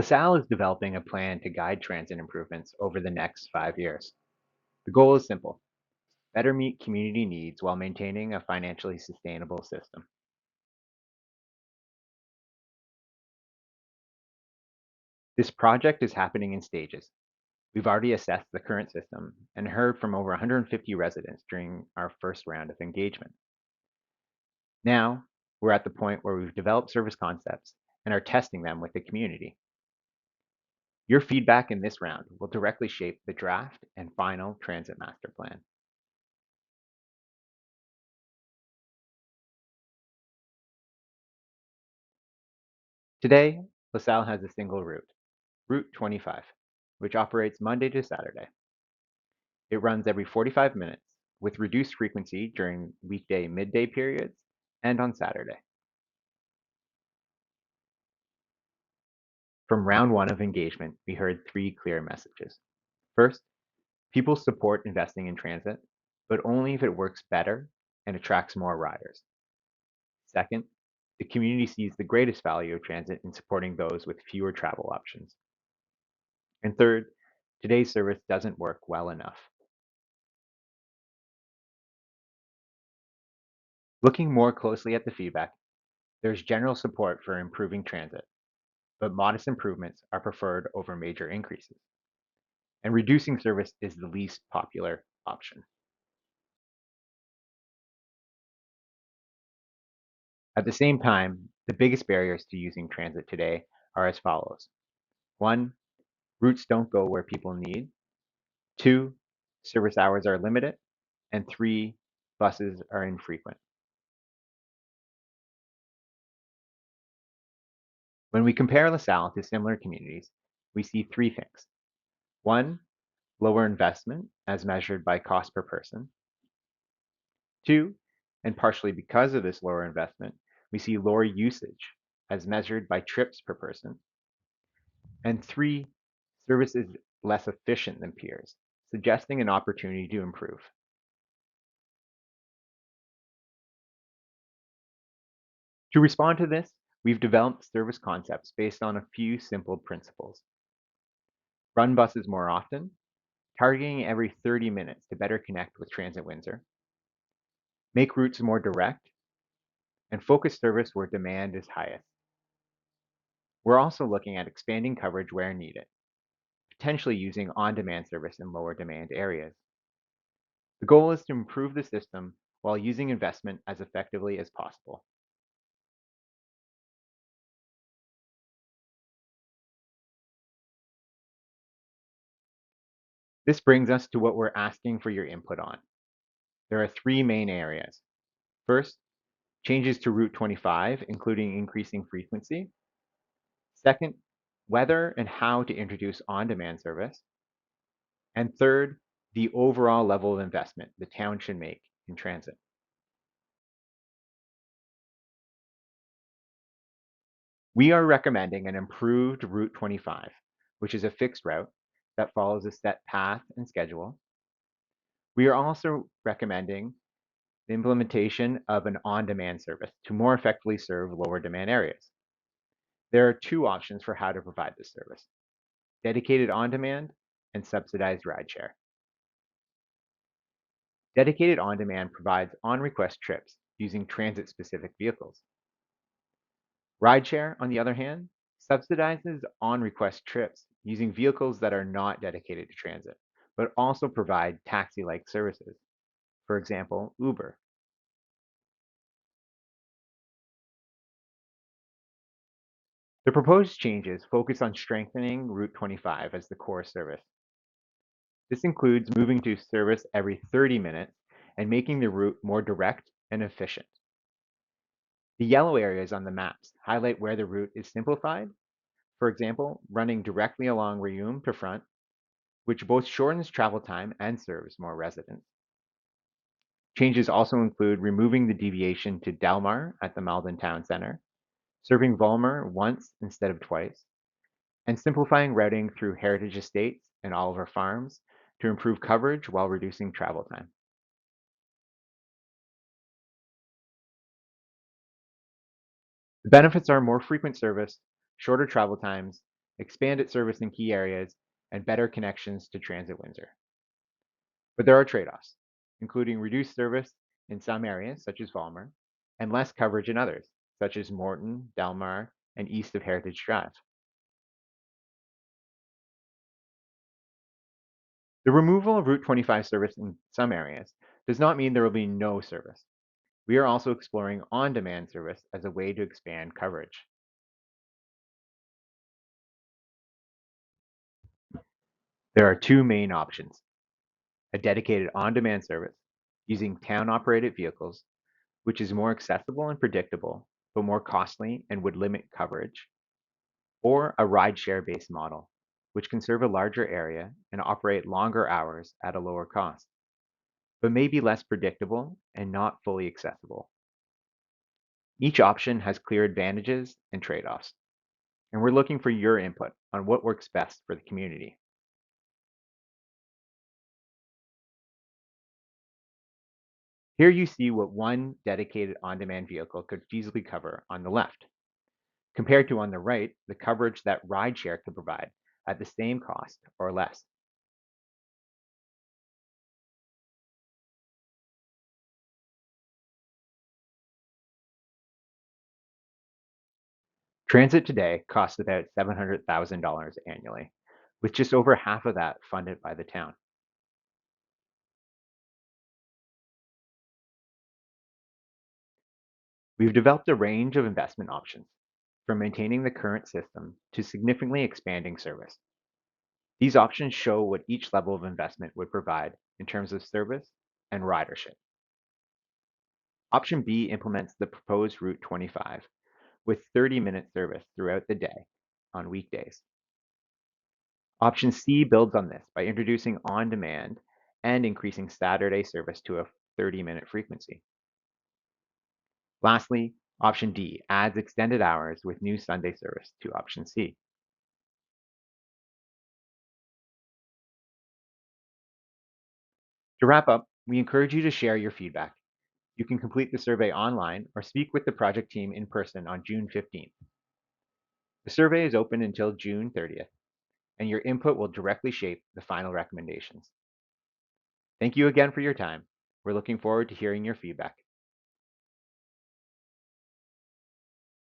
LaSalle is developing a plan to guide transit improvements over the next 5 years. The goal is simple: better meet community needs while maintaining a financially sustainable system. This project is happening in stages. We've already assessed the current system and heard from over 150 residents during our first round of engagement. Now, we're at the point where we've developed service concepts and are testing them with the community. Your feedback in this round will directly shape the draft and final transit master plan. Today, LaSalle has a single route, Route 25, which operates Monday to Saturday. It runs every 45 minutes with reduced frequency during weekday midday periods and on Saturday. From round one of engagement, we heard three clear messages. First, people support investing in transit, but only if it works better and attracts more riders. Second, the community sees the greatest value of transit in supporting those with fewer travel options. And third, today's service doesn't work well enough. Looking more closely at the feedback, there's general support for improving transit, but modest improvements are preferred over major increases. And reducing service is the least popular option. At the same time, the biggest barriers to using transit today are as follows. One, routes don't go where people need. Two, service hours are limited. And three, buses are infrequent. When we compare LaSalle to similar communities, we see three things. One, lower investment as measured by cost per person. Two, and partially because of this lower investment, we see lower usage as measured by trips per person. And three, service is less efficient than peers, suggesting an opportunity to improve. To respond to this, we've developed service concepts based on a few simple principles. Run buses more often, targeting every 30 minutes to better connect with Transit Windsor. Make routes more direct, and focus service where demand is highest. We're also looking at expanding coverage where needed, potentially using on-demand service in lower demand areas. The goal is to improve the system while using investment as effectively as possible. This brings us to what we're asking for your input on. There are three main areas. First, changes to Route 25, including increasing frequency. Second, whether and how to introduce on-demand service. And third, the overall level of investment the town should make in transit. We are recommending an improved Route 25, which is a fixed route that follows a set path and schedule. We are also recommending the implementation of an on-demand service to more effectively serve lower demand areas. There are two options for how to provide this service: dedicated on-demand and subsidized rideshare. Dedicated on-demand provides on-request trips using transit-specific vehicles. Rideshare, on the other hand, subsidizes on-request trips using vehicles that are not dedicated to transit, but also provide taxi-like services. For example, Uber. The proposed changes focus on strengthening Route 25 as the core service. This includes moving to service every 30 minutes and making the route more direct and efficient. The yellow areas on the maps highlight where the route is simplified, for example, running directly along Reum to Front, which both shortens travel time and serves more residents. Changes also include removing the deviation to Delmar at the Malden Town Center, serving Volmer once instead of twice, and simplifying routing through Heritage Estates and Oliver Farms to improve coverage while reducing travel time. The benefits are more frequent service, shorter travel times, expanded service in key areas, and better connections to Transit Windsor. But there are trade-offs, including reduced service in some areas, such as Vollmer, and less coverage in others, such as Morton, Delmar, and east of Heritage Drive. The removal of Route 25 service in some areas does not mean there will be no service. We are also exploring on-demand service as a way to expand coverage. There are two main options: a dedicated on-demand service using town-operated vehicles, which is more accessible and predictable, but more costly and would limit coverage, or a rideshare-based model, which can serve a larger area and operate longer hours at a lower cost, but may be less predictable and not fully accessible. Each option has clear advantages and trade-offs, and we're looking for your input on what works best for the community. Here you see what one dedicated on-demand vehicle could feasibly cover on the left, compared to on the right, the coverage that rideshare could provide at the same cost or less. Transit today costs about $700,000 annually, with just over half of that funded by the town. We've developed a range of investment options, from maintaining the current system to significantly expanding service. These options show what each level of investment would provide in terms of service and ridership. Option B implements the proposed Route 25 with 30-minute service throughout the day on weekdays. Option C builds on this by introducing on-demand and increasing Saturday service to a 30-minute frequency. Lastly, option D adds extended hours with new Sunday service to option C. To wrap up, we encourage you to share your feedback. You can complete the survey online or speak with the project team in person on June 15th. The survey is open until June 30th, and your input will directly shape the final recommendations. Thank you again for your time. We're looking forward to hearing your feedback.